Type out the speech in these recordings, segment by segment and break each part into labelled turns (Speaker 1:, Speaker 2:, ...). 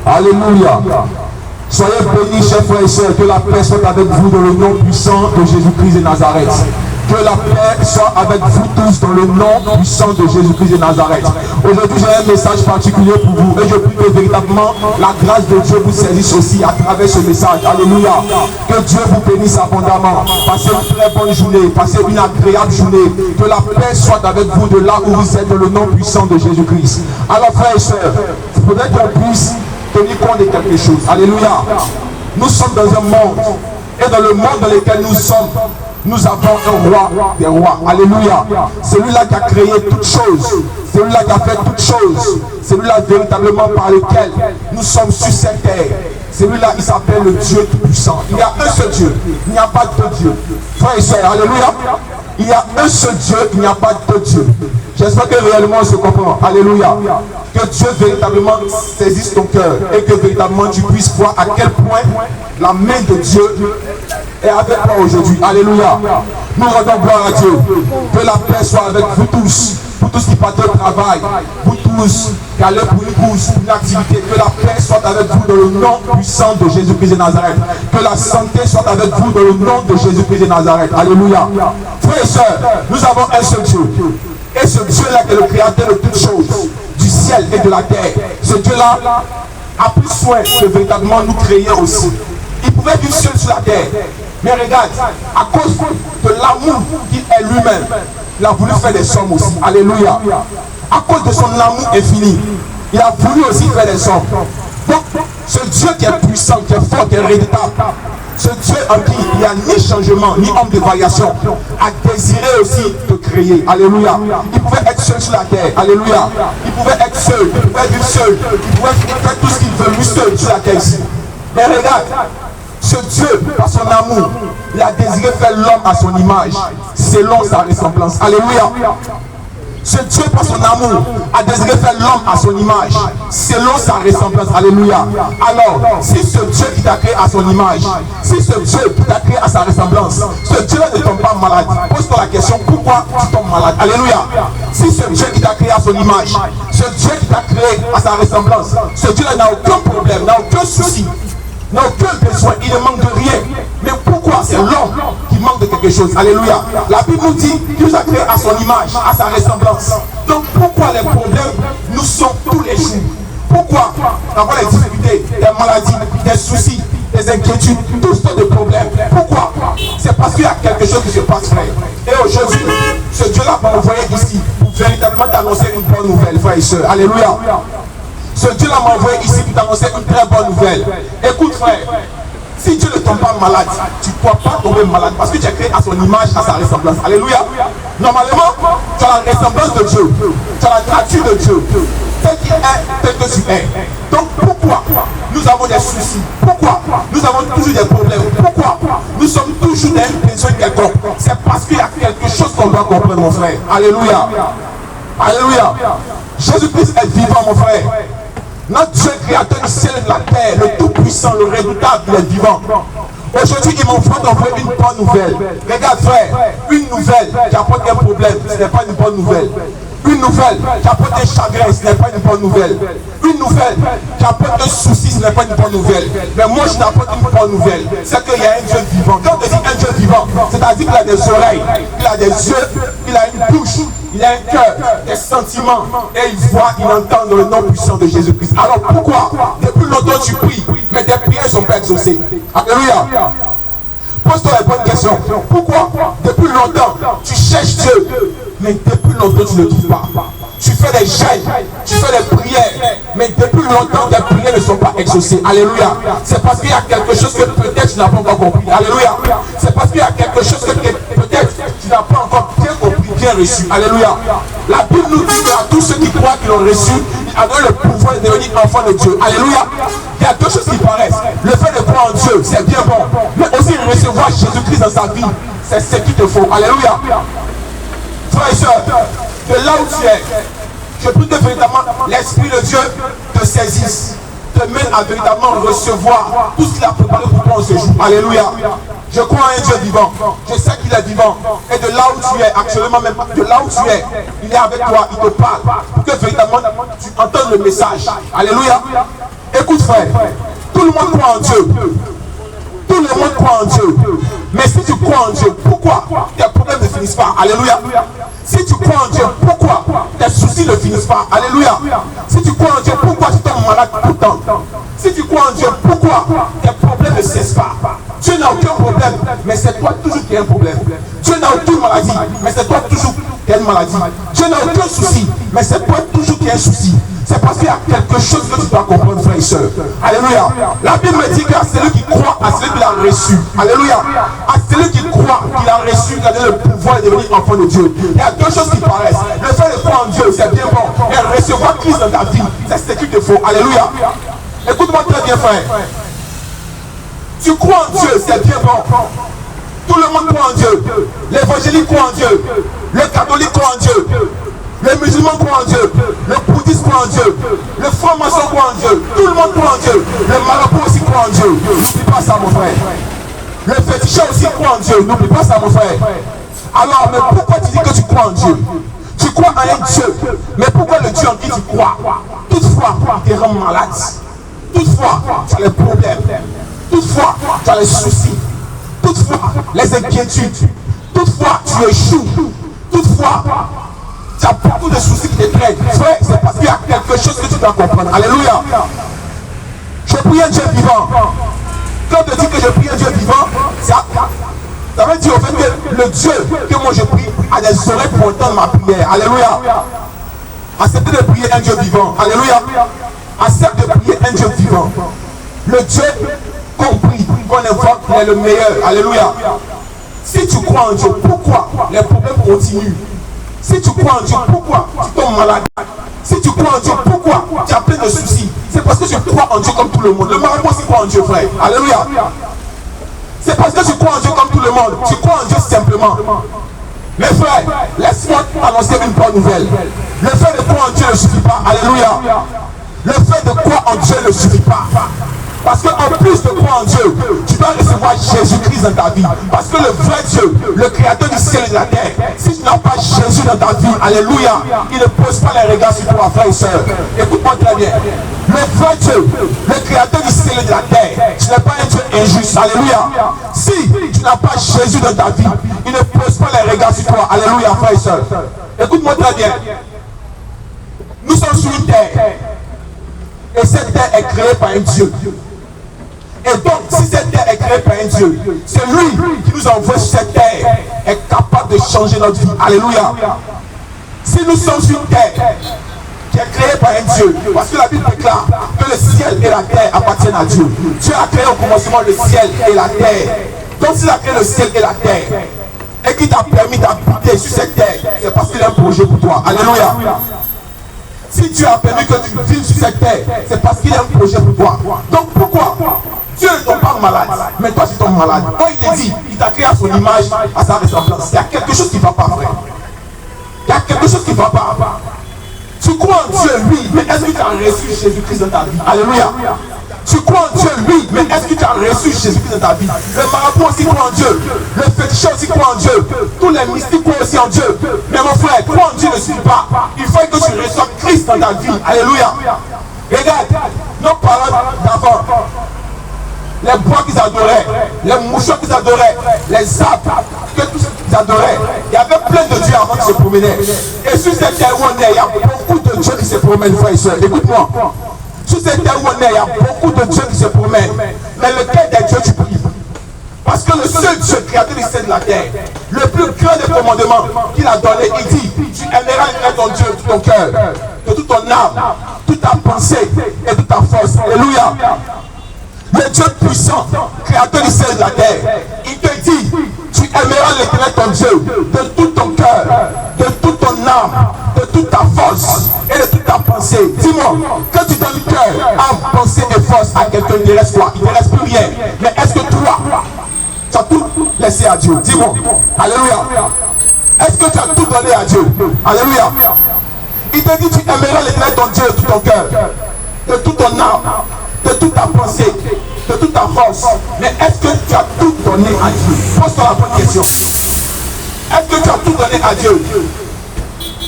Speaker 1: Alléluia. Soyez bénis, chers frères et sœurs, que la paix soit avec vous dans le nom puissant de Jésus-Christ de Nazareth. Que la paix soit avec vous tous dans le nom puissant de Jésus-Christ de Nazareth. Aujourd'hui, j'ai un message particulier pour vous et je prie que véritablement la grâce de Dieu vous saisisse aussi à travers ce message. Alléluia. Que Dieu vous bénisse abondamment. Passez une très bonne journée, passez une agréable journée. Que la paix soit avec vous de là où vous êtes dans le nom puissant de Jésus-Christ. Alors, frères et sœurs, il faudrait qu'on puisse tenir compte de quelque chose. Alléluia. Nous sommes dans un monde et dans le monde dans lequel nous sommes, nous avons un roi des rois. Alléluia. Celui-là qui a créé toutes choses. Celui-là qui a fait toutes choses. Celui-là véritablement par lequel nous sommes sur cette terre. Celui-là, il s'appelle le Dieu tout-puissant. Il y a un seul Dieu. Il n'y a pas deux dieux. Frères et sœurs, alléluia. Il y a un seul Dieu. Il n'y a pas deux dieux. J'espère que réellement on se comprend. Alléluia. Que Dieu véritablement saisisse ton cœur. Et que véritablement tu puisses voir à quel point la main de Dieu est avec toi aujourd'hui. Alléluia. Nous rendons gloire à Dieu. Que la paix soit avec vous tous. Vous tous qui partez au travail. Vous tous qui allez pour une course, pour une activité. Que la paix soit avec vous dans le nom puissant de Jésus-Christ de Nazareth. Que la santé soit avec vous dans le nom de Jésus-Christ de Nazareth. Alléluia. Frères et sœurs, nous avons un seul Dieu. Et ce Dieu-là qui est le créateur de toutes choses, du ciel et de la terre. Ce Dieu-là a pris soin de véritablement nous créer aussi. Il pouvait vivre seul sur la terre. Mais regarde, à cause de l'amour qu'il est lui-même, il a voulu faire des sommes aussi. Alléluia. À cause de son amour infini, il a voulu aussi faire des sommes. Donc, ce Dieu qui est puissant, qui est fort, qui est redoutable, ce Dieu en qui il n'y a ni changement, ni homme de variation, a désiré aussi te créer. Alléluia. Il pouvait être seul sur la terre. Alléluia. Il pouvait être seul, il pouvait vivre seul, il pouvait faire tout ce qu'il veut, lui seul sur la terre ici. Mais regarde, ce Dieu, par son amour, il a désiré faire l'homme à son image, selon sa ressemblance. Alléluia. Ce Dieu, par son amour, a désiré faire l'homme à son image, selon sa ressemblance. Alléluia. Alors, si ce Dieu qui t'a créé à son image, si ce Dieu qui t'a créé à sa ressemblance, ce Dieu-là ne tombe pas malade, pose-toi la question, pourquoi tu tombes malade? Alléluia. Si ce Dieu qui t'a créé à son image, ce Dieu qui t'a créé à sa ressemblance, ce Dieu-là n'a aucun problème, n'a aucun souci, n'a aucun besoin, il ne manque de rien. Mais pourquoi c'est l'homme qui manque de quelque chose? Alléluia. La Bible nous dit qu'il nous a créé à son image, à sa ressemblance. Donc pourquoi les problèmes nous sont tous les jours? Pourquoi avoir les difficultés, des maladies, des soucis, des inquiétudes, tout sortes de problèmes? Pourquoi? C'est parce qu'il y a quelque chose qui se passe, frère. Et aujourd'hui, ce Dieu-là m'a envoyé ici pour véritablement t'annoncer une bonne nouvelle, frère et soeur. Alléluia. Ce Dieu-là m'a envoyé ici pour t'annoncer une très bonne nouvelle. Écoute, frère, si Dieu ne tombe pas malade, tu ne pourras pas tomber malade parce que tu es créé à son image, à sa ressemblance. Alléluia. Normalement, tu as la ressemblance de Dieu, tu as la nature de Dieu, tel qu'il est, tel que tu es. Donc pourquoi nous avons des soucis? Pourquoi nous avons toujours des problèmes? Pourquoi nous sommes toujours dans une besoin quelconque? C'est parce qu'il y a quelque chose qu'on doit comprendre, mon frère. Alléluia. Alléluia. Jésus-Christ est vivant, mon frère. Notre Dieu créateur du ciel et de la terre, le tout-puissant, le redoutable, il est vivant. Aujourd'hui, il m'envoie d'envoyer une bonne nouvelle. Regarde, frère, une nouvelle qui apporte un problème, ce n'est pas une bonne nouvelle. Une nouvelle qui apporte un chagrin, ce n'est pas une bonne nouvelle. Une nouvelle qui apporte un souci, ce n'est pas une bonne nouvelle. Mais moi, je t'apporte une bonne nouvelle. C'est qu'il y a un Dieu vivant. Quand on dit un Dieu vivant, c'est-à-dire qu'il a des oreilles, il a des yeux, il a une bouche, il a un cœur, des sentiments, et il voit, il entend dans le nom puissant de Jésus-Christ. Alors pourquoi depuis longtemps tu pries, mais tes prières ne sont pas exaucées? Alléluia. Pose-toi la bonne question. Pourquoi depuis longtemps tu cherches Dieu, mais depuis longtemps tu ne le trouves pas? Tu fais des jeûnes, tu fais des prières, mais depuis longtemps tes prières ne sont pas exaucées. Alléluia. C'est parce qu'il y a quelque chose que peut-être tu n'as pas encore compris. Alléluia. C'est parce qu'il y a quelque chose que peut-être tu n'as pas encore bien compris, bien reçu. Alléluia. La Bible nous dit qu'à tous ceux qui croient qu'ils l'ont reçu, ils ont le pouvoir de devenir enfants de Dieu. Alléluia. Il y a deux choses qui paraissent. Le fait de croire en Dieu, c'est bien bon. Mais aussi recevoir Jésus-Christ dans sa vie, c'est ce qu'il te faut. Alléluia. Frères et sœurs, de là où tu es, je prie que véritablement l'Esprit de Dieu te saisisse, te mène à véritablement recevoir tout ce qu'il a préparé pour toi en ce jour. Alléluia. Je crois en un Dieu vivant. Je sais qu'il est vivant. Et de là où tu es, actuellement même, de là où tu es, il est avec toi, il te parle. Pour que véritablement tu entendes le message. Alléluia. Écoute frère, tout le monde croit en Dieu. Tout le monde croit en Dieu. Mais si tu crois en Dieu, pourquoi tes problèmes ne finissent pas? Alléluia. Si tu crois en Dieu, pourquoi tes soucis ne finissent pas? Alléluia. Si tu crois en Dieu, pourquoi tu tombes malade tout le temps? Si tu crois en Dieu, pourquoi tes problèmes ne cessent pas? Dieu n'a aucun problème, mais c'est toi toujours qui as un problème. Dieu n'a aucune maladie, mais c'est toi toujours qui as une maladie. Dieu n'a aucun souci, mais c'est toi toujours qui as un souci. C'est parce qu'il y a quelque chose que tu dois comprendre, frère et soeur. Alléluia. La Bible me dit qu'à celui qui croit, à celui qui l'a reçu. Alléluia. À celui qui croit qu'il a reçu, qu'il a le pouvoir de devenir enfant de Dieu. Il y a deux choses qui paraissent. Le fait de croire en Dieu, c'est bien bon. Et recevoir Christ dans ta vie, c'est ce qu'il te faut. Alléluia. Écoute-moi très bien, frère. Tu crois en Dieu, c'est bien bon. Tout le monde croit en Dieu. L'évangélique croit en Dieu. Le catholique croit en Dieu. Les musulmans croient en Dieu. Le bouddhiste croit en Dieu. Le franc-maçon croit en Dieu. Tout le monde croit en Dieu. Le marabout aussi croit en Dieu. N'oublie pas ça, mon frère. Le féticheur aussi croit en Dieu. N'oublie pas ça, mon frère. Alors, mais pourquoi tu dis que tu crois en Dieu? Tu crois en un Dieu. Mais pourquoi le Dieu en qui tu crois? Toutefois, tu te rends malade. Toutefois, tu as les problèmes. Toutefois, tu as les soucis. Toutefois, les inquiétudes. Toutefois, tu échoues. Toutefois, tu as beaucoup de soucis qui te traînent. Frère, c'est parce qu'il y a quelque chose que tu dois comprendre. Alléluia. Je prie un Dieu vivant. Quand je dis que je prie un Dieu vivant, ça veut dire au fait que le Dieu que moi je prie a des oreilles pour entendre ma prière. Alléluia. Acceptez de prier un Dieu vivant. Alléluia. Accepte de prier un Dieu vivant. Le Dieu compris qu'on invoque, il est le meilleur. Alléluia. Si tu crois en Dieu, pourquoi les problèmes continuent? Si tu crois en Dieu, pourquoi tu tombes malade? Si tu crois en Dieu, pourquoi tu as plein de soucis? C'est parce que tu crois en Dieu comme tout le monde. Le marabout aussi croit en Dieu, frère. Alléluia. C'est parce que tu crois en Dieu comme tout le monde. Tu crois en Dieu simplement. Mais frère, laisse-moi annoncer une bonne nouvelle. Le fait de croire en Dieu ne suffit pas. Alléluia. Le fait de croire en Dieu ne suffit pas. Parce qu'en plus de croire en Dieu, tu dois recevoir Jésus-Christ dans ta vie. Parce que le vrai Dieu, le créateur du ciel et de la terre, si tu n'as pas Jésus dans ta vie, alléluia, il ne pose pas les regards sur toi, frère et soeur. Écoute-moi très bien. Le vrai Dieu, le créateur du ciel et de la terre, tu n'es pas un Dieu injuste, alléluia. Si tu n'as pas Jésus dans ta vie, il ne pose pas les regards sur toi, alléluia, frère et soeur. Écoute-moi très bien. Nous sommes sur une terre. Et cette terre est créée par un Dieu. Et donc, si cette terre est créée par un Dieu, c'est lui qui nous envoie sur cette terre, est capable de changer notre vie. Alléluia. Si nous sommes sur une terre qui est créée par un Dieu, parce que la Bible déclare que le ciel et la terre appartiennent à Dieu. Dieu a créé au commencement le ciel et la terre. Donc, s'il a créé le ciel et la terre, et qu'il t'a permis d'habiter sur cette terre, c'est parce qu'il a un projet pour toi. Alléluia. Si Dieu a permis que tu vives sur cette terre, c'est parce qu'il a un projet pour toi. Donc pourquoi Dieu ne tombe pas malade, mais toi tu tombes malade. Quand il te dit, il t'a créé à son image, à sa ressemblance. Il y a quelque chose qui ne va pas, frère. Il y a quelque chose qui ne va pas. Tu crois en Dieu, oui, mais est-ce que tu as reçu Jésus-Christ dans ta vie? Alléluia. Tu crois en Dieu, oui, mais est-ce que tu as reçu Jésus-Christ dans ta vie? Le marabout aussi croit en Dieu. Le féticheur aussi croit en Dieu. Tous les mystiques croient aussi en Dieu. Mais mon frère, croire en Dieu ne suffit pas. Il faut que tu reçoives Christ dans ta vie. Alléluia. Regarde, nos parents d'avant, les bois qu'ils adoraient, les mouchoirs qu'ils adoraient, les arbres que tous ils adoraient. Il y avait plein de dieux avant qui se promenaient. Et sur cette terre où on est, il y a beaucoup de dieux qui se promènent, frère et soeur. Écoute-moi. Sur cette terre où on est, il y a beaucoup de dieux qui se promènent. Mais lequel des dieux tu pries? Parce que le seul Dieu créateur du ciel et de la terre, le plus grand des commandements qu'il a donné, il dit, tu aimeras ton Dieu de tout ton cœur, de toute ton âme, toute ta pensée et toute ta force. Alléluia. Le Dieu puissant, créateur du ciel et de la terre, il te dit, tu aimeras l'Éternel ton Dieu de tout ton cœur, de toute ton âme, de toute ta force et de toute ta pensée. Dis-moi, quand tu donnes cœur, âme, pensée et force à quelqu'un, il ne reste quoi? Il ne reste plus rien. Mais est-ce que toi, tu as tout laissé à Dieu? Dis-moi. Alléluia. Est-ce que tu as tout donné à Dieu? Alléluia. Il te dit, tu aimeras l'Éternel ton Dieu de tout ton cœur, de toute ton âme, de toute ta pensée, de toute ta force. Mais est-ce que tu as tout donné à Dieu? Pose-toi la bonne question. Est-ce que tu as tout donné à Dieu?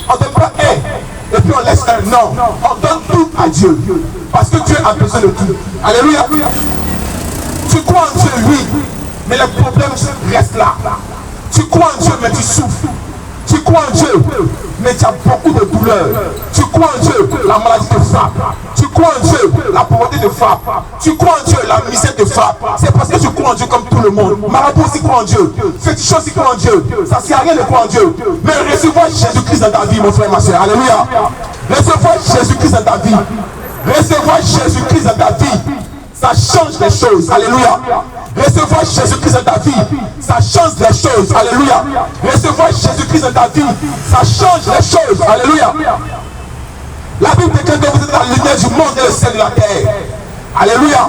Speaker 1: On ne donne pas un et puis on laisse un. Non, on donne tout à Dieu. Parce que Dieu a besoin de tout. Alléluia. Tu crois en Dieu, oui, mais les problèmes restent là. Tu crois en Dieu, mais tu souffres. Tu crois en Dieu, mais tu as beaucoup de douleurs. Tu crois en Dieu, la maladie te frappe. Tu crois en Dieu, la pauvreté te frappe. Tu crois en Dieu, la misère te frappe. C'est parce que tu crois en Dieu comme tout le monde. Marabout aussi croit en Dieu. Fétichon aussi croit en Dieu. Ça ne sert à rien de croire en Dieu. Mais recevoir Jésus-Christ dans ta vie, mon frère, ma soeur. Alléluia. Recevoir Jésus-Christ dans ta vie. Recevoir Jésus-Christ dans ta vie. Ça change les choses. Alléluia. Recevoir Jésus-Christ dans ta vie, ça change les choses. Alléluia. Recevoir Jésus-Christ dans ta vie, ça change les choses. Alléluia. La Bible déclare que vous êtes la lumière du monde et le ciel de la terre. Alléluia.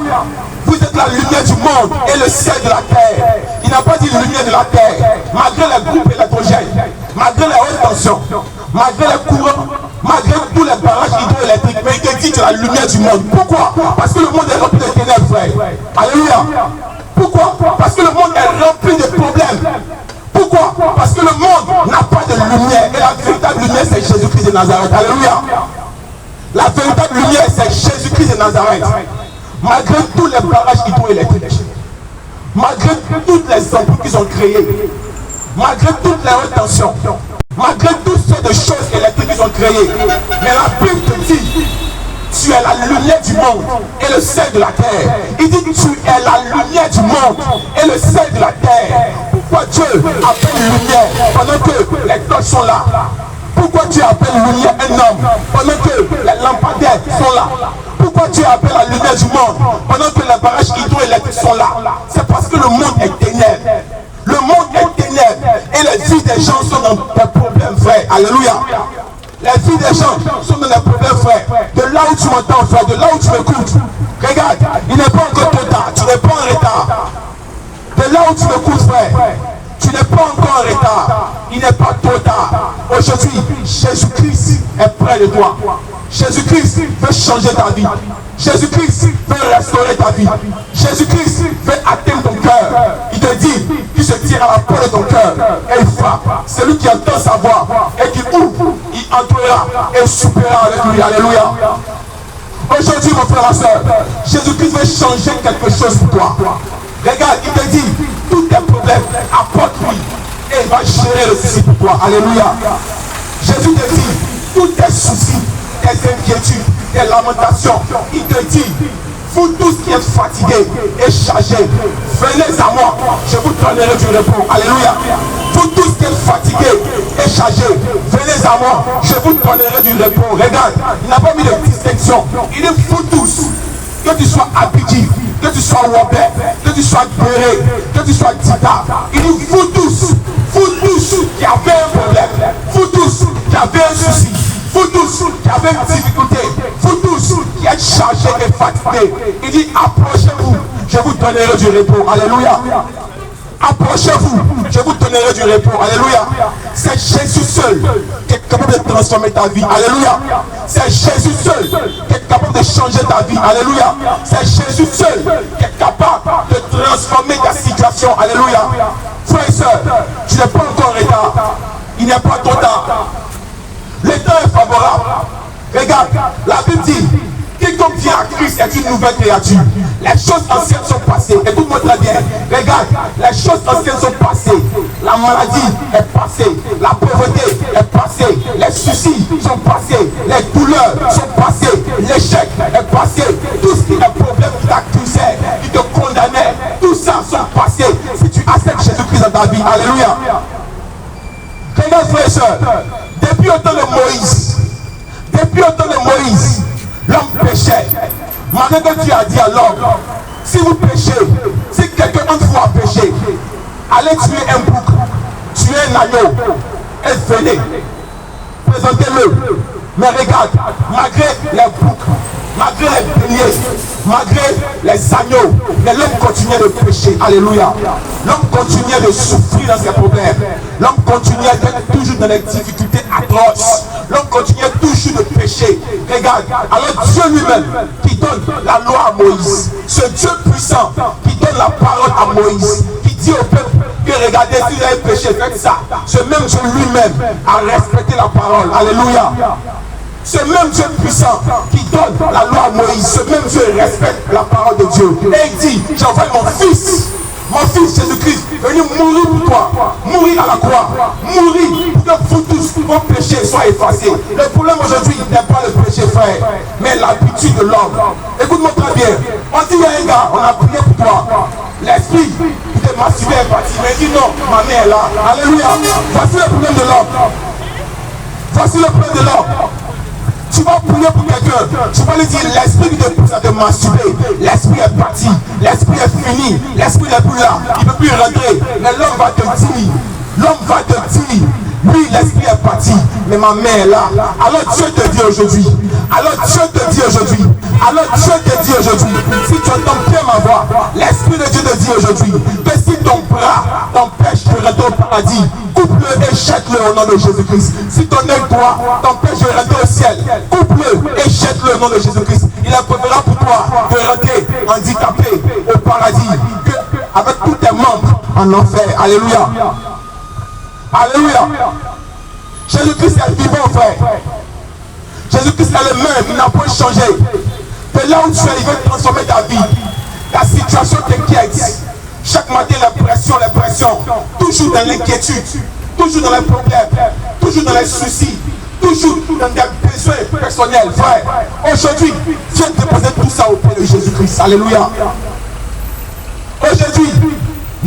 Speaker 1: Vous êtes la lumière du monde et le ciel de la terre. Il n'a pas dit lumière de la terre. Malgré les groupes électrogènes, malgré les hautes tensions, malgré les courants, malgré tous les barrages hydroélectriques, mais il te dit que la lumière du monde. Pourquoi? Parce que le monde est rempli de ténèbres, frère. Alléluia. Pourquoi? Parce que le monde est rempli de problèmes. Pourquoi? Parce que le monde n'a pas de lumière. Et la véritable lumière, c'est Jésus-Christ de Nazareth. Alléluia. La véritable lumière, c'est Jésus-Christ de Nazareth. Malgré tous les barrages hydroélectriques, malgré toutes les ampoules qu'ils ont créées, malgré toutes les hautes tensions, malgré toutes sortes de choses électriques qu'ils ont créées, mais la Bible te dit, tu es la lumière du monde et le sel de la terre. Il dit, tu es la lumière du monde et le sel de la terre. Pourquoi Dieu appelle lumière pendant que les torches sont là? Pourquoi Dieu appelle lumière un homme pendant que les lampadaires sont là? Pourquoi Dieu appelle la lumière du monde pendant que les barrages hydroélectriques sont là? C'est parce que le monde est ténèbres. Le monde est ténèbres et les vies des gens sont dans des problèmes, frère. Alléluia. Les vies des gens sont dans des problèmes, frère. De là où tu m'entends, frère, de là où tu m'écoutes, regarde, il n'est pas encore trop tard, tu n'es pas en retard. De là où tu m'écoutes, frère, tu n'es pas encore en retard. Il n'est pas trop tard. Aujourd'hui, Jésus-Christ est près de toi. Jésus-Christ veut changer ta vie. Jésus-Christ veut restaurer ta vie. Jésus-Christ veut atteindre ton cœur. Il te dit qu'il se tire à la porte de ton cœur et il frappe. Celui qui entend sa voix et qui ouvre, il entrera et soupera avec lui. Alléluia. Aujourd'hui, mon frère, ma soeur, Jésus-Christ veut changer quelque chose pour toi. Regarde, il te dit, tous tes problèmes, apporte-lui et il va gérer le souci pour toi. Alléluia. Jésus te dit, tous tes soucis, tes inquiétudes, tes lamentations, il te dit, vous tous qui êtes fatigués et chargés, venez à moi, je vous donnerai du repos. Alléluia. Vous tous qui êtes fatigués et chargés, venez à moi, je vous donnerai du repos. Regarde, il n'a pas mis de distinction. Il dit vous tous, que tu sois Abidji, que tu sois Wabé, que tu sois Béré, que tu sois Tita. Il dit vous tous qui avez un problème, vous tous qui avez un souci, vous tous qui avez une difficulté, vous tous qui êtes chargés et fatigués. Il dit approchez-vous, je vous donnerai du repos. Alléluia. Approchez-vous, je vous donnerai du repos. Alléluia. C'est Jésus seul qui est capable de transformer ta vie. Alléluia. C'est Jésus seul qui est capable de changer ta vie. Alléluia. C'est Jésus seul qui est capable de transformer ta situation. Alléluia. Frères et sœurs, tu n'es pas encore en retard. Il n'est pas trop tard. Le temps est favorable. Regarde, la Bible dit, quiconque vient à Christ est une nouvelle créature. Les choses anciennes sont passées. Écoute-moi très bien. Regarde, les choses anciennes sont passées. La maladie est passée. La pauvreté est passée. Les soucis sont passés. Les douleurs sont passées. L'échec est passé. Tout ce qui est problème qui t'accusait, qui te condamnait, tout ça sont passés. Si tu acceptes Jésus-Christ dans ta vie, alléluia. Regarde, frères et sœurs, depuis le temps de Moïse, l'homme péchait. Malgré que tu as dit à l'homme, si vous péchez, si quelqu'un d'entre vous a péché, allez tuer un bouc, tuer un agneau, et venez, présentez-le. Mais regarde, malgré les boucs, malgré les béliers, malgré les agneaux, mais l'homme continuait de pécher. Alléluia. L'homme continuait de souffrir dans ses problèmes. L'homme continuait d'être toujours dans les difficultés atroces. L'homme continuait toujours de pécher. Regarde, alors Dieu lui-même, qui donne la loi à Moïse, ce Dieu puissant qui donne la parole à Moïse, qui dit au peuple que regardez, si vous avez péché, faites ça. Ce même Dieu lui-même a respecté la parole. Alléluia. Ce même Dieu puissant qui donne la loi à Moïse, ce même Dieu respecte la parole de Dieu. Et il dit, j'envoie mon fils Jésus-Christ, venu mourir pour toi, mourir à la croix, mourir pour que vous tous, vos péchés soient effacés. Le problème aujourd'hui n'est pas le péché, frère, mais l'habitude de l'homme. Écoute-moi très bien. On dit, il y a un gars, on a prié pour toi. L'esprit qui te masturbé est parti, mais il dit non, ma mère est là. Alléluia. Voici le problème de l'homme. Voici le problème de l'homme. Tu vas prier pour quelqu'un, tu vas lui dire l'esprit qui te pousse à te masturber, l'esprit est parti, l'esprit est fini, l'esprit n'est plus là, il ne peut plus rentrer, mais l'homme va te dire, lui l'esprit est parti, mais ma mère est là. Alors Dieu te dit aujourd'hui, si tu entends bien ma voix, l'esprit de Dieu te dit aujourd'hui, que si ton bras t'empêche de rentrer au paradis, coupe-le et jette-le au nom de Jésus-Christ. Si ton œil droit t'empêche de rentrer au ciel, coupe-le et jette-le au nom de Jésus-Christ. Il est préférable pour toi de rentrer handicapé au paradis avec tous tes membres en enfer. Alléluia. Alléluia. Jésus-Christ est vivant, frère. Jésus-Christ est le même, il n'a pas changé. De là où tu es, il veut transformer ta vie. Ta situation t'inquiète. Chaque matin, les pressions, toujours dans l'inquiétude, toujours dans les problèmes, toujours dans les soucis, toujours dans des besoins personnels, frère. Aujourd'hui, viens déposer tout ça au pied de Jésus-Christ. Alléluia. Aujourd'hui,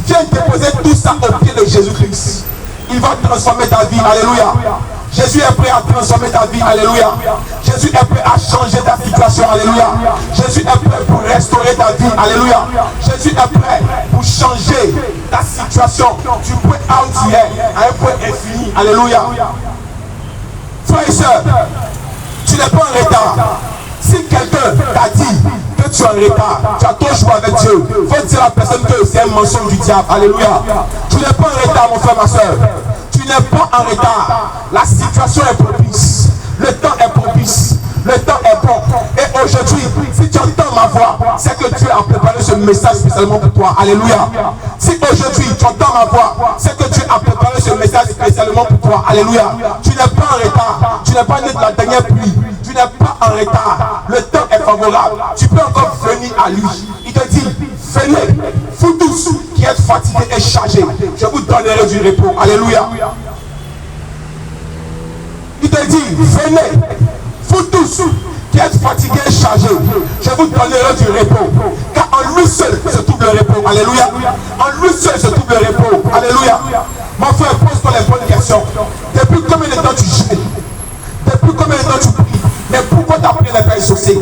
Speaker 1: viens déposer tout ça au pied de Jésus-Christ. Il va transformer ta vie. Alléluia. Jésus est prêt à transformer ta vie. Alléluia. Jésus est prêt à changer ta situation. Alléluia. Jésus est prêt pour restaurer ta vie. Alléluia. Jésus est prêt pour changer ta situation du point A où tu es à un point infini. Alléluia. Frères et sœurs, tu n'es pas en retard. Si quelqu'un t'a dit que tu es en retard, tu as trop joué avec Dieu, il faut dire à la personne que c'est un mensonge du diable. Alléluia. Tu n'es pas en retard, mon frère, ma soeur. Tu n'es pas en retard. La situation est propice. Le temps est propice. Le temps est bon. Et aujourd'hui, si tu entends ma voix, c'est que Dieu a préparé ce message spécialement pour toi. Alléluia. Si aujourd'hui tu entends ma voix, c'est que Dieu a préparé ce message spécialement pour toi. Alléluia. Tu n'es pas en retard. Tu n'es pas né de la dernière pluie. Tu n'es pas en retard. Le temps est favorable. Tu peux encore venir à lui. Il te dit, venez, vous tous qui êtes fatigués et chargés, je vous donnerai du repos. Alléluia. Il te dit, venez, vous tous qui êtes fatigués et chargés, je vous donnerai du repos. Car en lui seul se trouve le repos. Alléluia. En lui seul se trouve le repos. Alléluia. Mon frère, pose-toi les bonnes questions. Depuis combien de temps tu jeûnes? Depuis combien de temps tu pries? Mais pourquoi ta prière n'est pas exaucée?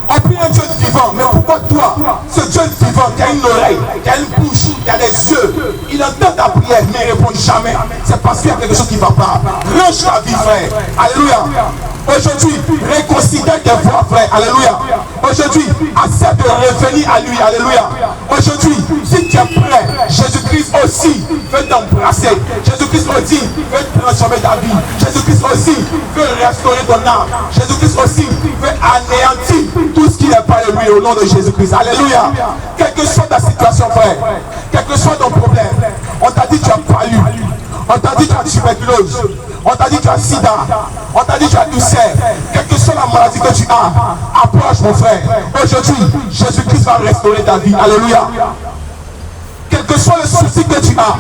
Speaker 1: On prie un Dieu vivant, mais pourquoi toi, ce Dieu vivant qui a une oreille, qui a une bouche, qui a des yeux, il entend ta prière, mais il ne répond jamais? C'est parce qu'il y a quelque chose qui ne va pas. Range ta vie, frère. Alléluia. Aujourd'hui, reconsidère tes voies, frère. Alléluia. Aujourd'hui, accepte de revenir à lui. Alléluia. Aujourd'hui, si tu es prêt, Jésus-Christ aussi veut t'embrasser. Jésus-Christ aussi veut transformer ta vie. Jésus-Christ aussi veut restaurer ton âme. Jésus-Christ aussi veut anéantir tout ce qui n'est pas de lui au nom de Jésus-Christ. Alléluia. Quelle que soit ta situation, frère, quel que soit ton problème, on t'a dit que tu as palu, on t'a dit que tu as tuberculose, on t'a dit que tu as sida, on t'a dit que tu as ulcère, quelle que soit la maladie que tu as, approche mon frère. Aujourd'hui, Jésus-Christ va restaurer ta vie. Alléluia. Quel que soit le souci que tu as,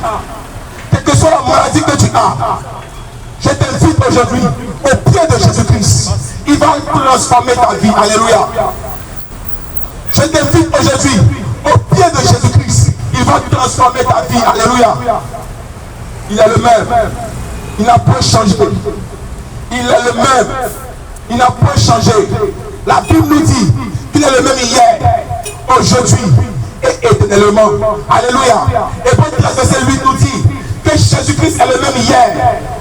Speaker 1: quelle que soit la maladie que tu as, je t'invite aujourd'hui au pied de Jésus-Christ. Il va transformer ta vie. Alléluia. Je t'invite aujourd'hui au pied de Jésus-Christ. Il va transformer ta vie. Alléluia. Il est le même. Il n'a pas changé. Il est le même. Il n'a pas changé. La Bible nous dit qu'il est le même hier, aujourd'hui et éternellement. Alléluia. Et pour verset 8 nous dit que Jésus-Christ est le même hier,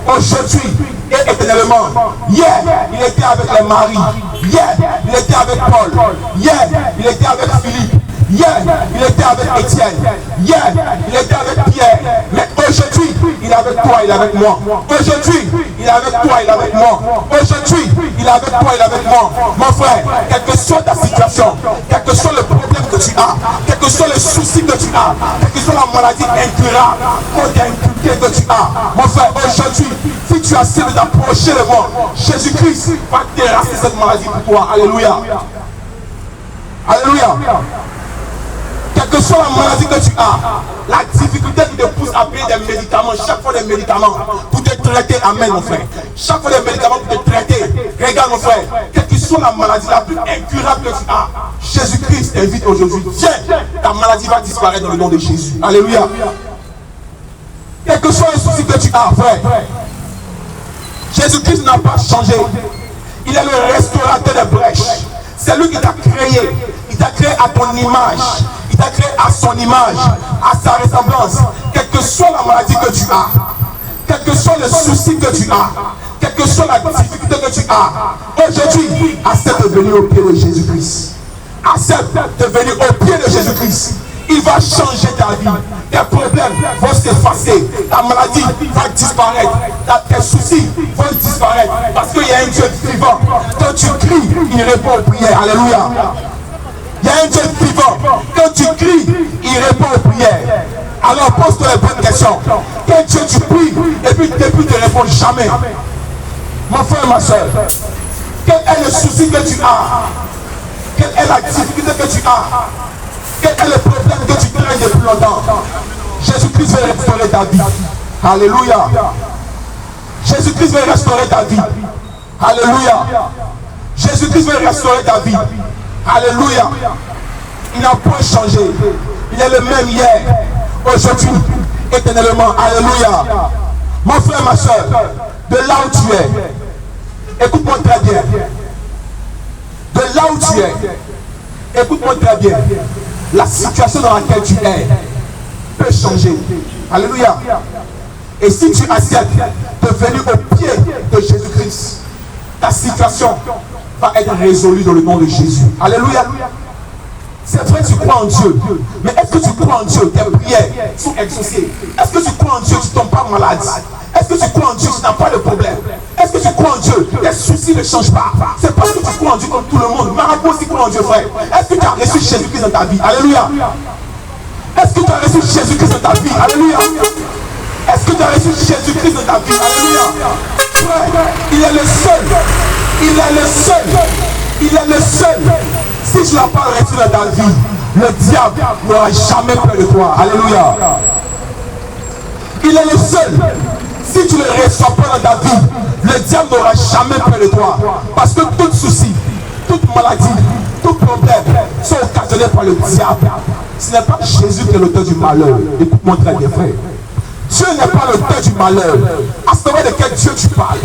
Speaker 1: aujourd'hui et éternellement. Hier, il était avec les maris. Hier, il était avec Paul. Hier, il était avec Philippe. Hier, il était avec Étienne. Hier, il était avec Pierre. Mais aujourd'hui, il est est avec toi, il est avec moi. Aujourd'hui, il est avec toi, il est avec moi. Aujourd'hui, il est avec toi, il est avec moi. Mon frère, quelle que soit ta situation, quel que soit le problème que tu as, quels que soient les soucis que tu as, quelle que soit la maladie incurable que tu as, mon frère, aujourd'hui, si tu acceptes d'approcher le moi, Jésus-Christ va terrasser cette maladie pour toi. Alléluia. Alléluia. Quelle que soit la maladie que tu as, la difficulté qui te pousse à payer des médicaments, chaque fois des médicaments pour te traiter, amen mon frère. Chaque fois des médicaments pour te traiter, regarde mon frère, quelle que soit la maladie la plus incurable que tu as, Jésus-Christ t'invite aujourd'hui. Viens, ta maladie va disparaître dans le nom de Jésus. Alléluia. Quel que soit le souci que tu as, frère, Jésus-Christ n'a pas changé. Il est le restaurateur des brèches. C'est lui qui t'a créé. Il t'a créé à ton image. Il t'a créé à son image, à sa ressemblance. Quelle que soit la maladie que tu as, quel que soit le souci que tu as, quelle que soit la difficulté que tu as, aujourd'hui, accepte de venir au pied de Jésus-Christ. Accepte de venir au pied de Jésus-Christ. Il va changer ta vie. Tes problèmes vont s'effacer. Ta maladie va disparaître. Tes soucis vont disparaître. Parce qu'il y a un Dieu vivant. Quand tu cries, il répond aux prières. Alléluia. Il y a un Dieu vivant. Quand tu cries, il répond aux prières. Alors pose-toi les bonnes questions. Quel Dieu tu pries et puis depuis ne répond jamais. Mon frère, ma soeur, quel est le souci que tu as? Quelle est la difficulté que tu as? Quel est le problème que tu traînes depuis longtemps? Jésus-Christ veut restaurer ta vie. Alléluia. Jésus-Christ veut restaurer ta vie. Alléluia. Jésus-Christ veut restaurer ta vie. Alléluia. Il n'a pas changé. Il est le même hier, aujourd'hui, éternellement. Alléluia. Mon frère, ma soeur, de là où tu es, écoute-moi très bien. De là où tu es, écoute-moi très bien. La situation dans laquelle tu es peut changer. Alléluia. Et si tu acceptes de venir au pied de Jésus-Christ, ta situation va être résolue dans le nom de Jésus. Alléluia. C'est vrai que tu crois en Dieu, mais est-ce que tu crois en Dieu? Tes prières sont exaucées. Est-ce que tu crois en Dieu? Tu ne tombes pas malade. Est-ce que tu crois en Dieu? Tu n'as pas de problème. Est-ce que tu crois en Dieu? Tes soucis ne changent pas. C'est parce que tu crois en Dieu comme tout le monde. Marabout aussi croit en Dieu, frère. Est-ce que tu as reçu Jésus-Christ dans ta vie? Alléluia. Est-ce que tu as reçu Jésus-Christ dans ta vie? Alléluia. Est-ce que tu as reçu Jésus-Christ dans ta vie? Alléluia. Frère, il est le seul. Il est le seul. Il est le seul. Si tu n'as pas reçu dans ta vie, le diable n'aura jamais peur de toi. Alléluia. Il est le seul. Si tu ne le reçois pas dans ta vie, le diable n'aura jamais peur de toi. Parce que tout souci, toute maladie, tout problème sont occasionnés par le diable. Ce n'est pas Jésus qui est l'auteur du malheur. Écoute-moi très bien, frère. Dieu n'est pas l'auteur du malheur. À savoir de quel Dieu tu parles.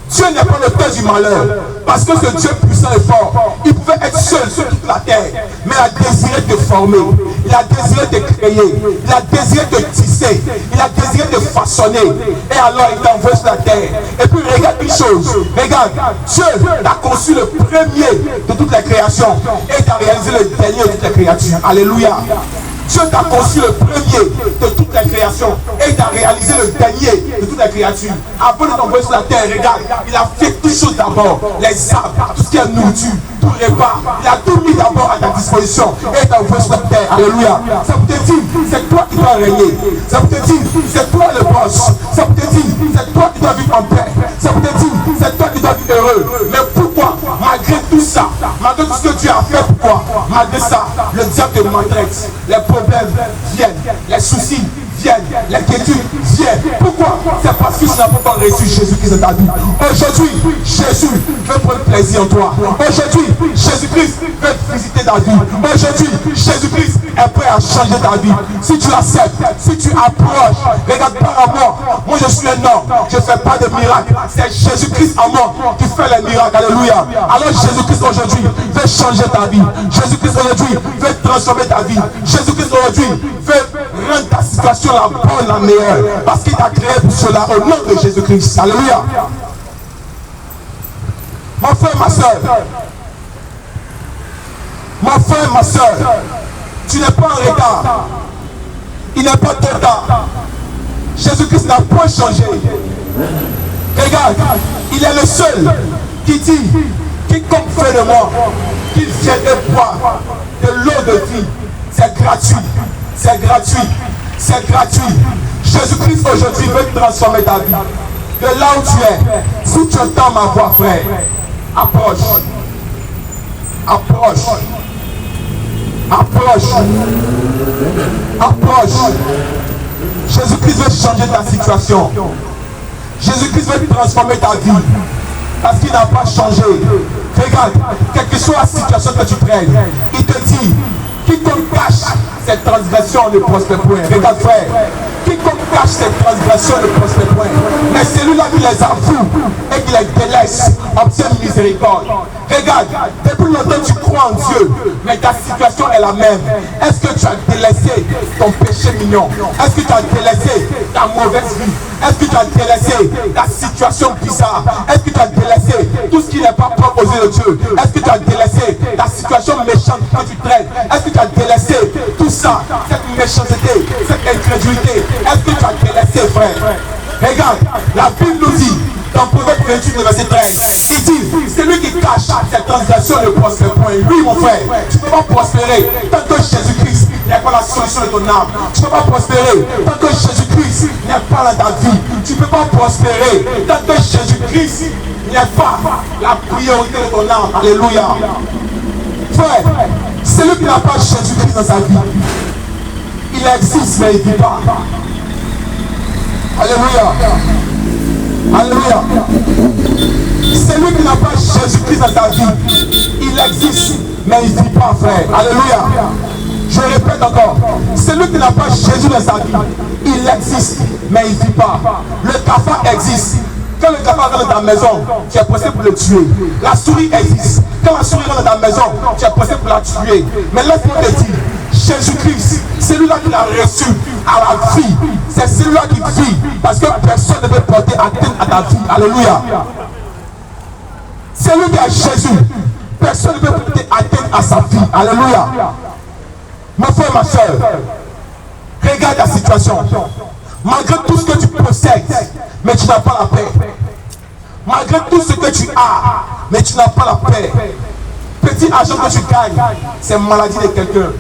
Speaker 1: Dieu n'est pas l'auteur du malheur. Parce que ce Dieu puissant et fort, il pouvait être seul sur toute la terre. Mais il a désiré te former. Il a désiré te créer. Il a désiré te tisser. Il a désiré te façonner. Et alors il t'a envoyé sur la terre. Et puis regarde une chose. Regarde. Dieu a conçu le premier de toutes les créations. Et il a réalisé le dernier de toutes les créatures. Alléluia. Dieu t'a conçu le premier de toutes les créations et il t'a réalisé le dernier de toutes les créatures. Avant de t'envoyer sur la terre, regarde, il a fait toutes choses d'abord. Les arbres, tout ce qui est nourriture, tout repas. Il a tout mis d'abord à ta disposition et il t'a envoyé sur la terre. Alléluia. Ça vous te dit, c'est toi qui dois régner. Ça vous te dit, c'est toi le boss. Ça vous te dit, c'est toi qui dois vivre en paix. Ça vous te dit, c'est toi qui dois vivre heureux. Mais pourquoi, malgré tout ça, malgré tout ce que Dieu a fait pour toi, malgré ça, le diable te maltraite. Les problèmes viennent, les soucis viennent, les quiétudes viennent. Pourquoi? C'est parce que tu n'as pas reçu Jésus-Christ dans ta vie. Aujourd'hui, Jésus veut prendre plaisir en toi. Aujourd'hui, Jésus-Christ veut visiter ta vie. Aujourd'hui, Jésus-Christ est prêt à changer ta vie. Si tu l'acceptes, si tu approches, regarde pas à moi. Moi, je suis un homme. Je ne fais pas de miracles. C'est Jésus-Christ en moi qui fait les miracles. Alléluia. Alors Jésus-Christ aujourd'hui veut changer ta vie. Jésus-Christ aujourd'hui veut transformer ta vie. Jésus-Christ aujourd'hui veut rendre ta situation la bonne, la meilleure. Parce qu'il t'a créé pour cela au nom de Jésus-Christ. Alléluia. Mon frère, ma soeur. Mon frère, ma soeur. Tu n'es pas en retard. Il n'est pas trop tard. Jésus-Christ n'a point changé. Regarde, il est le seul qui dit, quiconque fait de moi, qu'il vienne et boire de l'eau de vie. C'est gratuit, c'est gratuit, c'est gratuit. Jésus-Christ aujourd'hui veut transformer ta vie. De là où tu es, si tu entends ma voix, frère, approche, approche, approche, approche. Jésus-Christ veut changer ta situation. Jésus-Christ veut transformer ta vie. Parce qu'il n'a pas changé. Regarde, quelle que soit la situation que tu prennes, il te dit, quiconque cache cette transgression ne prospère point. Regarde frère, quiconque cache cette transgression ne prospère point. Mais celui-là qui les avoue et qui les délaisse obtient miséricorde. Regarde, depuis longtemps tu crois en Dieu, mais ta situation est la même. Est-ce que tu as délaissé ton péché mignon? Est-ce que tu as délaissé ta mauvaise vie? Est-ce que tu as délaissé ta situation bizarre? Est-ce que tu as délaissé tout ce qui n'est pas propre aux yeux de Dieu? Est-ce que tu as délaissé ta situation méchante que tu traînes? Est-ce que tu as délaissé tout ça, cette méchanceté, cette incrédulité? Est-ce que tu as délaissé, frère? Regarde, la Bible nous dit, dans Proverbe 28, verset 13, il dit, celui qui cache cette transgression ne prospère point. Oui, mon frère, tu ne peux pas prospérer tant que Jésus-Christ n'est pas la solution de ton âme. Tu ne peux pas prospérer tant que Jésus-Christ n'est pas dans ta vie. Tu ne peux pas prospérer tant que Jésus-Christ n'est pas la priorité de ton âme. Alléluia. Frère, celui qui n'a pas Jésus-Christ dans sa vie, il existe mais il ne vit pas. Alléluia. Alléluia. Celui qui n'a pas Jésus-Christ dans sa vie, il existe mais il ne vit pas, frère. Alléluia. Je répète encore, celui qui n'a pas Jésus dans sa vie, il existe mais il ne vit pas. Le cafard existe. Quand le cafard rentre dans ta maison, tu es pressé pour le tuer. La souris existe. Quand la souris rentre dans ta maison, tu es pressé pour la tuer. Mais laisse-moi te dire, Jésus-Christ, celui-là qui l'a reçu à la vie, c'est celui-là qui vit. Parce que personne ne peut porter atteinte à ta vie. Alléluia. Celui qui a Jésus, personne ne peut porter atteinte à sa vie. Alléluia. Mon frère, ma soeur, regarde ta situation. Malgré tout ce que tu possèdes, mais tu n'as pas la paix. Malgré tout ce que tu as, mais tu n'as pas la paix. Petit argent que tu gagnes, c'est maladie de quelqu'un,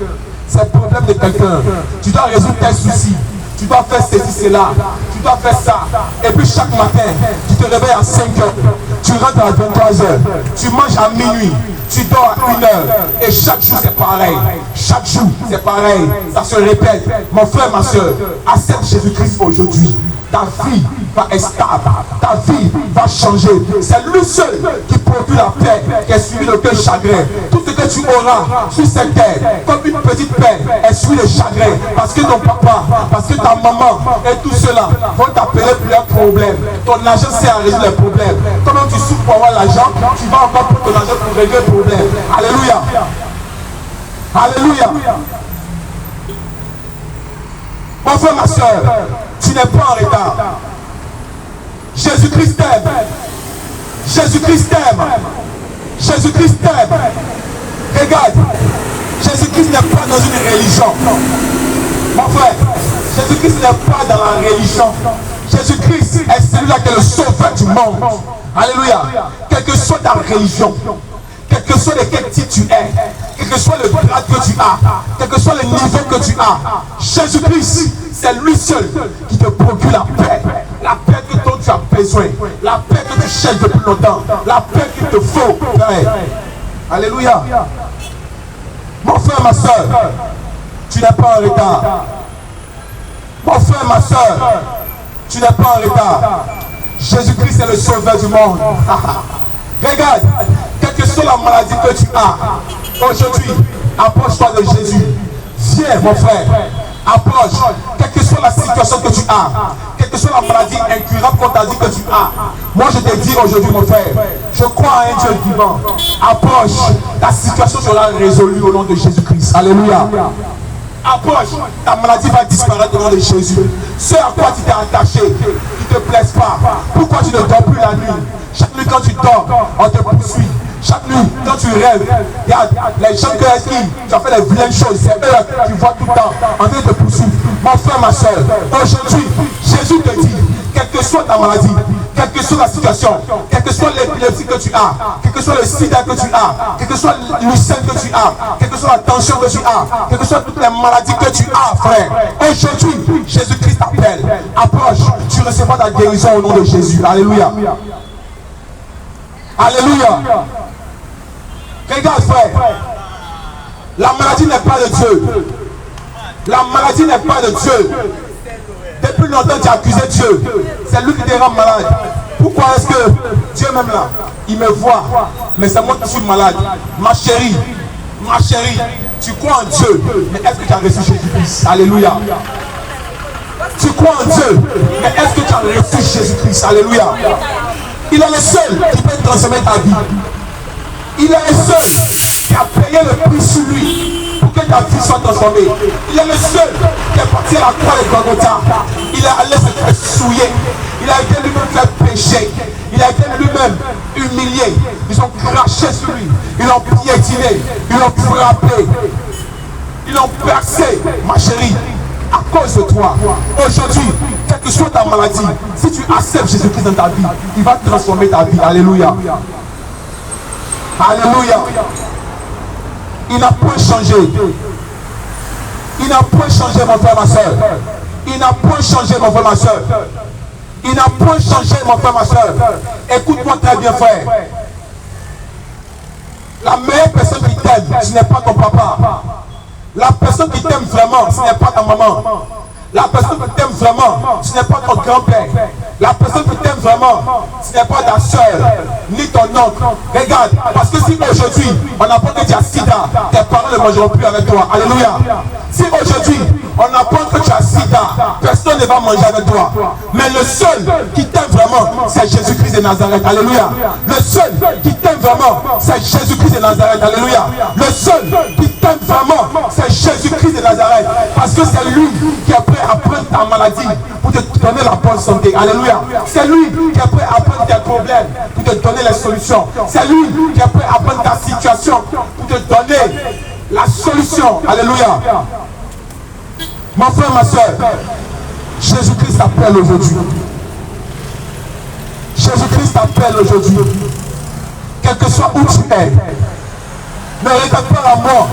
Speaker 1: c'est problème de quelqu'un. Tu dois résoudre tes soucis. Tu dois faire ceci, cela. Tu dois faire ça. Et puis chaque matin, tu te réveilles à 5 heures. Tu rentres à 23 heures. Tu manges à minuit. Tu dors à 1 heure. Et chaque jour, c'est pareil. Chaque jour, c'est pareil. Ça se répète. Mon frère, ma soeur, accepte Jésus-Christ aujourd'hui. Ta vie va être stable. Ta vie va changer. C'est lui seul qui produit la paix, qui est suivi d'aucun chagrin. Tout ce que tu auras sur cette terre, comme une petite paix, est suivi de chagrin. Parce que ton papa, parce que ta maman et tout cela vont t'appeler pour leurs problèmes. Ton argent sert à résoudre les problèmes. Comment tu souffres pour avoir l'argent, tu vas encore pour ton argent pour régler les problèmes. Alléluia. Alléluia. Mon frère, ma soeur, tu n'es pas en retard. Jésus-Christ t'aime. Jésus-Christ t'aime. Jésus-Christ t'aime. Regarde, Jésus-Christ n'est pas dans une religion. Mon frère, Jésus-Christ n'est pas dans la religion. Jésus-Christ est celui-là qui est le sauveur du monde. Alléluia. Quelle que soit ta religion, quel que soit de quel titre tu es, quel que soit le grade que tu as, quel que soit le niveau que tu as, Jésus-Christ, c'est lui seul qui te procure la paix dont tu as besoin, la paix que tu cherches depuis longtemps, la paix qu'il te faut. Alléluia. Mon frère, ma soeur, tu n'es pas en retard. Mon frère, ma soeur, tu n'es pas en retard. Jésus-Christ est le sauveur du monde. Regarde, quelle que soit la maladie que tu as, aujourd'hui, approche-toi de Jésus. Viens, mon frère, approche. Quelle que soit la situation que tu as, quelle que soit la maladie incurable qu'on t'a dit que tu as, moi je te dis aujourd'hui, mon frère, je crois à un Dieu vivant. Approche, ta situation sera résolue au nom de Jésus-Christ. Alléluia. Approche, ta maladie va disparaître au nom de Jésus. Ce à quoi tu t'es attaché, qui ne te plaise pas, pourquoi tu ne dors plus la nuit? Chaque nuit quand tu dors, on te poursuit. Chaque nuit, quand tu rêves, regarde, les gens que tu as fait les vilaines choses, c'est eux qui voient tout le temps en train de te poursuivre. Mon frère, ma soeur, aujourd'hui, Jésus te dit, quelle que soit ta maladie, quelle que soit la situation, quelle que soit l'épilepsie que tu as, quel que soit le sida que tu as, quelle que soit l'ulcère que tu as, quelle que soit la tension que tu as, quelle que soit toutes les maladies que tu as, frère, aujourd'hui, Jésus-Christ t'appelle. Approche, tu recevras ta guérison au nom de Jésus. Alléluia. Alléluia. Regarde, frère, la maladie n'est pas de Dieu. La maladie n'est pas de Dieu. Depuis longtemps, tu as accusé Dieu. C'est lui qui te rend malade. Pourquoi est-ce que Dieu même là, il me voit, mais c'est moi qui suis malade? Ma chérie, tu crois en Dieu, mais est-ce que tu as reçu Jésus-Christ? Alléluia. Tu crois en Dieu, mais est-ce que tu as reçu Jésus-Christ? Alléluia. Il est le seul qui peut transformer ta vie. Il est le seul qui a payé le prix sur lui pour que ta vie soit transformée. Il est le seul qui est parti à la croix de Golgotha. Il est allé se faire souiller. Il a été lui-même fait pécher. Il a été lui-même humilié. Ils ont craché sur lui. Ils l'ont piétiné. Ils l'ont frappé. Ils l'ont percé, ma chérie. À cause de toi, aujourd'hui, quelle que soit ta maladie, si tu acceptes Jésus-Christ dans ta vie, il va transformer ta vie. Alléluia. Alléluia. Il n'a point changé. Il n'a point changé, mon frère, ma soeur. Il n'a point changé, mon frère, ma soeur. Il n'a point changé, mon frère, ma soeur. Écoute-moi très bien, frère. La meilleure personne qui t'aime, ce n'est pas ton papa. La personne qui t'aime vraiment, ce n'est pas ta maman. La personne qui t'aime vraiment, ce n'est pas ton grand-père. La personne qui t'aime vraiment, ce n'est pas ta soeur, ni ton oncle. Regarde, parce que si aujourd'hui, on apprend que tu as sida, tes parents ne mangeront plus avec toi. Alléluia. Si aujourd'hui, on apprend que tu as sida, personne ne va manger avec toi. Mais le seul qui t'aime vraiment, c'est Jésus-Christ de Nazareth. Alléluia. Le seul qui t'aime vraiment, c'est Jésus-Christ de Nazareth. Alléluia. Le seul qui t'aime vraiment, c'est Jésus-Christ de Nazareth. Parce que c'est lui qui est prêt à prendre ta maladie pour te donner la bonne santé. Alléluia. C'est lui qui est prêt à prendre tes problèmes pour te donner les solutions. C'est lui qui est prêt à prendre ta situation pour te donner la solution. Alléluia. Mon frère, ma soeur, Jésus-Christ t'appelle aujourd'hui. Jésus-Christ t'appelle aujourd'hui. Quel que soit où tu es, ne regarde pas à moi,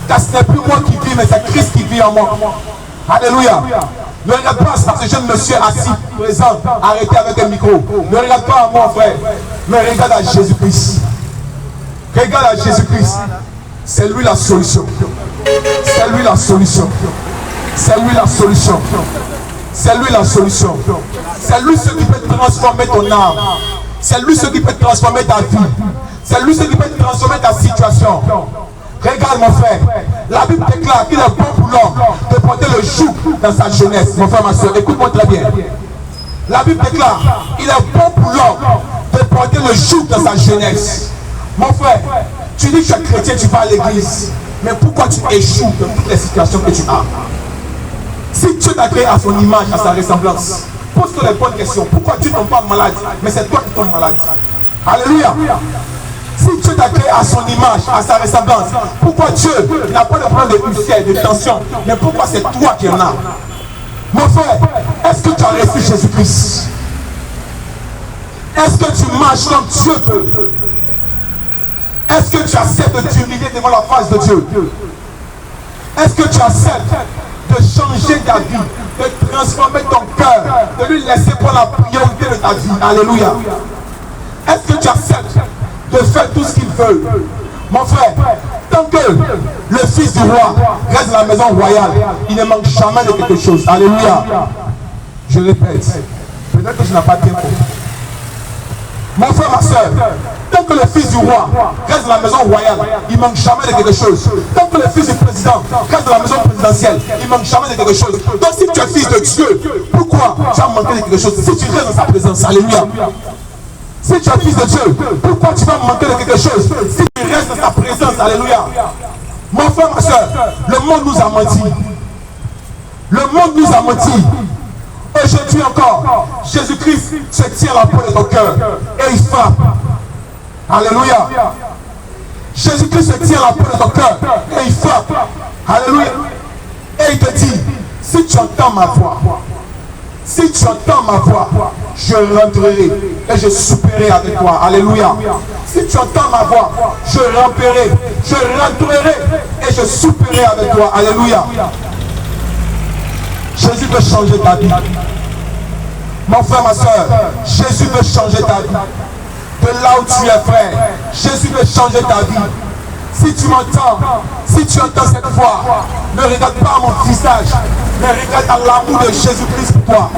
Speaker 1: car ce n'est plus moi qui vis, mais c'est Christ qui vit en moi. Alléluia. Ne regarde pas à ce jeune monsieur assis, présent, arrêté avec un micro. Ne regarde pas à moi, frère, mais regarde à Jésus-Christ. Regarde à Jésus-Christ. C'est lui la solution. C'est lui la solution. C'est lui la solution. C'est lui la solution. C'est lui ce qui peut transformer ton âme. C'est lui ce qui peut transformer ta vie. C'est lui ce qui peut transformer ta situation. Regarde, mon frère, la Bible déclare qu'il est bon pour l'homme de porter le joug dans sa jeunesse. Mon frère, ma soeur, écoute-moi très bien. La Bible déclare qu'il est bon pour l'homme de porter le joug dans sa jeunesse. Mon frère, tu dis que tu es chrétien, tu vas à l'église. Mais pourquoi tu échoues dans toutes les situations que tu as? Si Dieu t'a créé à son image, à sa ressemblance, pose-toi les bonnes questions. Pourquoi tu ne tombes pas malade, mais c'est toi qui tombes malade? Alléluia. Si Dieu t'a créé à son image, à sa ressemblance, pourquoi Dieu n'a pas de problème de ulcère, de tension, mais pourquoi c'est toi qui en as? Mon frère, est-ce que tu as reçu Jésus-Christ? Est-ce que tu marches comme Dieu veut? Est-ce que tu acceptes de t'humilier devant la face de Dieu? Est-ce que tu acceptes de changer ta vie, de transformer ton cœur, de lui laisser pour la priorité de ta vie? Alléluia. Est-ce que tu acceptes de faire tout ce qu'il veut? Mon frère, tant que le fils du roi reste dans la maison royale, il ne manque jamais de quelque chose. Alléluia. Je répète, peut-être que je n'ai pas bien compris. Mon frère, ma soeur, tant que le fils du roi reste dans la maison royale, il ne manque jamais de quelque chose. Tant que le fils du président reste dans la maison présidentielle, il ne manque jamais de quelque chose. Donc si tu es fils de Dieu, pourquoi tu vas manquer de quelque chose si tu restes dans sa présence? Alléluia. Si tu es fils de Dieu, pourquoi tu vas manquer de quelque chose si tu restes dans sa présence? Alléluia. Mon frère, ma soeur, le monde nous a menti. Le monde nous a menti. Aujourd'hui encore, Jésus-Christ se tient à la porte de ton cœur et il frappe. Alléluia. Jésus-Christ se tient à la porte de ton cœur et il frappe. Alléluia. Et il te dit, si tu entends ma voix, si tu entends ma voix, je rentrerai et je souperai avec toi. Alléluia. Si tu entends ma voix, je rentrerai et je souperai avec toi. Alléluia. Jésus veut changer ta vie. Mon frère, ma soeur, Jésus veut changer ta vie. De là où tu es, frère, Jésus veut changer ta vie. Si tu m'entends, si tu entends cette voix, ne regarde pas mon visage, mais regarde à l'amour de Jésus-Christ pour toi.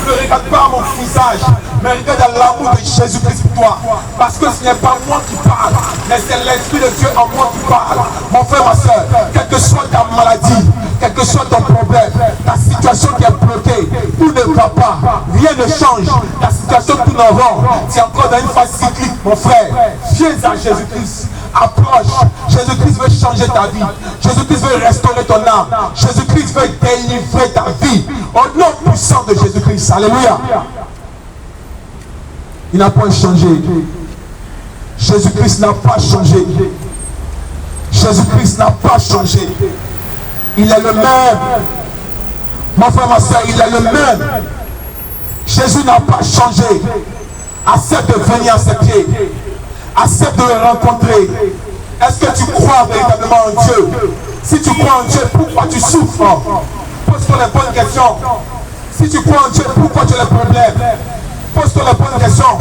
Speaker 1: Ne regarde pas mon visage, mais regarde à l'amour de Jésus-Christ pour toi. Parce que ce n'est pas moi qui parle, mais c'est l'Esprit de Dieu en moi qui parle. Mon frère, ma soeur, quelle que soit ta maladie, quel que soit ton problème, ta situation qui est bloquée, tout ne va pas, rien ne change, ta situation tout en rond, tu es encore dans une phase cyclique, mon frère, viens à Jésus-Christ. Approche. Jésus-Christ veut changer ta vie. Jésus-Christ veut restaurer ton âme. Jésus-Christ veut délivrer ta vie. Au nom puissant de Jésus-Christ. Alléluia. Il n'a pas changé. Jésus-Christ n'a pas changé. Jésus-Christ n'a pas changé. Il est le même. Mon frère, ma soeur, il est le même. Jésus n'a pas changé. Accepte de venir à ses pieds. Accepte de le rencontrer. Est-ce que tu crois véritablement en Dieu? Si tu crois en Dieu, pourquoi tu souffres? Pose-toi les bonnes questions. Si tu crois en Dieu, pourquoi tu as les problèmes? Pose-toi les bonnes questions.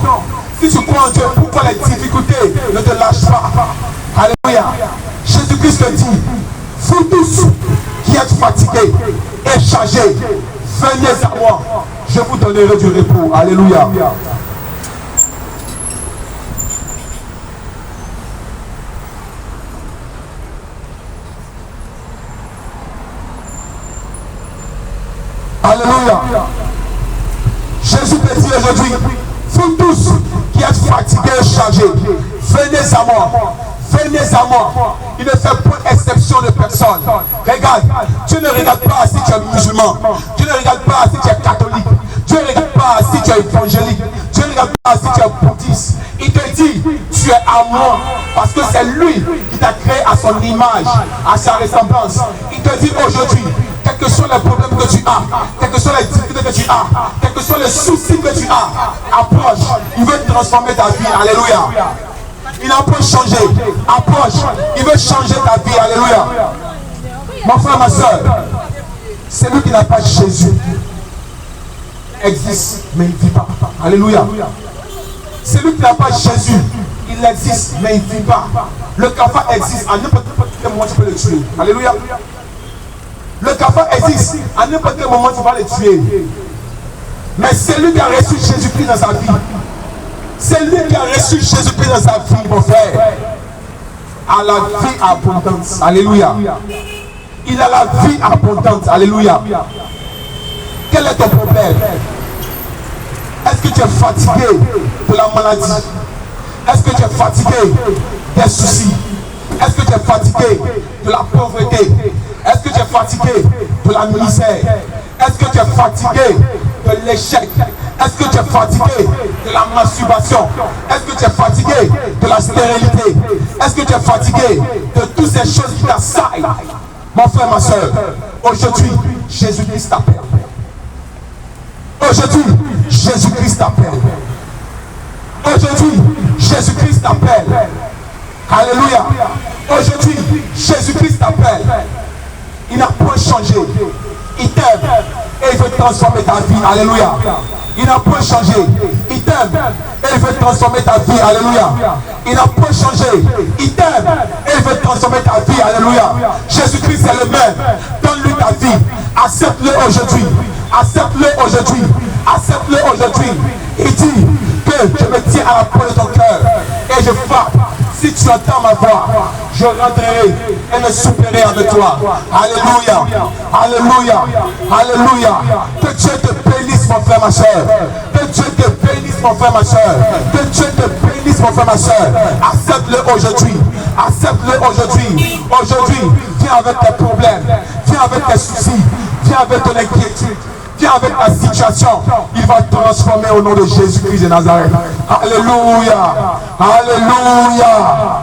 Speaker 1: Si tu crois en Dieu, pourquoi les difficultés ne te lâchent pas? Alléluia. Jésus-Christ te dit, vous tous qui êtes fatigués et chargés, venez à moi. Je vous donnerai du repos. Alléluia. Alléluia. Jésus te dit aujourd'hui, vous tous qui êtes fatigués et chargés, venez à moi. Venez à moi. Il ne fait pas exception de personne. Regarde, Dieu ne regarde pas si tu es musulman. Dieu ne regarde pas si tu es catholique. Dieu ne regarde pas si tu es évangélique. Dieu ne regarde pas si tu es bouddhiste. Il te dit, tu es à moi. Parce que c'est lui qui t'a créé à son image, à sa ressemblance. Il te dit aujourd'hui, quels que soient les problèmes que tu as, quelles que soient les difficultés que tu as, quels que soient les soucis que tu as, approche. Il veut transformer ta vie. Alléluia. Il n'a pas changé. Approche. Il veut changer ta vie. Alléluia. Mon frère, ma soeur, celui qui n'a pas Jésus existe, mais il ne vit pas. Alléluia. Celui qui n'a pas Jésus, il existe, mais il ne vit pas. Le cafard existe. À n'importe quel moment, tu peux le tuer. Alléluia. Le cafard existe. À n'importe quel moment, tu vas le tuer. Mais celui qui a reçu Jésus-Christ dans sa vie, c'est lui qui a reçu Jésus-Christ dans sa vie, mon frère, a la vie abondante. Alléluia. Il a la vie abondante. Alléluia. Quel est ton problème? Est-ce que tu es fatigué de la maladie? Est-ce que tu es fatigué des soucis? Est-ce que tu es fatigué de la pauvreté? Est-ce que tu es fatigué de la misère? Est-ce que tu es fatigué de l'échec? Est-ce que tu es fatigué de la masturbation? Est-ce que tu es fatigué de la stérilité? Est-ce que tu es fatigué de toutes ces choses qui t'assaillent? Mon frère, ma soeur, aujourd'hui, Jésus-Christ t'appelle. Aujourd'hui, Jésus-Christ t'appelle. Aujourd'hui, Jésus-Christ t'appelle. Alléluia. Aujourd'hui, Jésus-Christ t'appelle. Il n'a pas changé. Il t'aime et il veut transformer ta vie. Alléluia. Il n'a pas changé. Il t'aime et il veut transformer ta vie. Alléluia. Il n'a pas changé. Il t'aime et il veut transformer ta vie. Alléluia. Jésus-Christ est le même. Donne-lui ta vie. Accepte-le aujourd'hui. Accepte-le aujourd'hui. Accepte-le aujourd'hui. Il dit que je me tiens à la porte de ton cœur et je frappe. Si tu entends ma voix, je rentrerai et me souperai avec toi. Alléluia. Alléluia. Alléluia. Que Dieu te bénisse, mon frère, ma soeur. Que Dieu te bénisse, mon frère, ma soeur. Que Dieu te bénisse, mon frère, ma soeur. Accepte-le aujourd'hui. Accepte-le aujourd'hui. Aujourd'hui, viens avec tes problèmes. Viens avec tes soucis. Viens avec ton inquiétude. Viens avec ta situation. Il va transformer au nom de Jésus-Christ de Nazareth. Alléluia. Alléluia.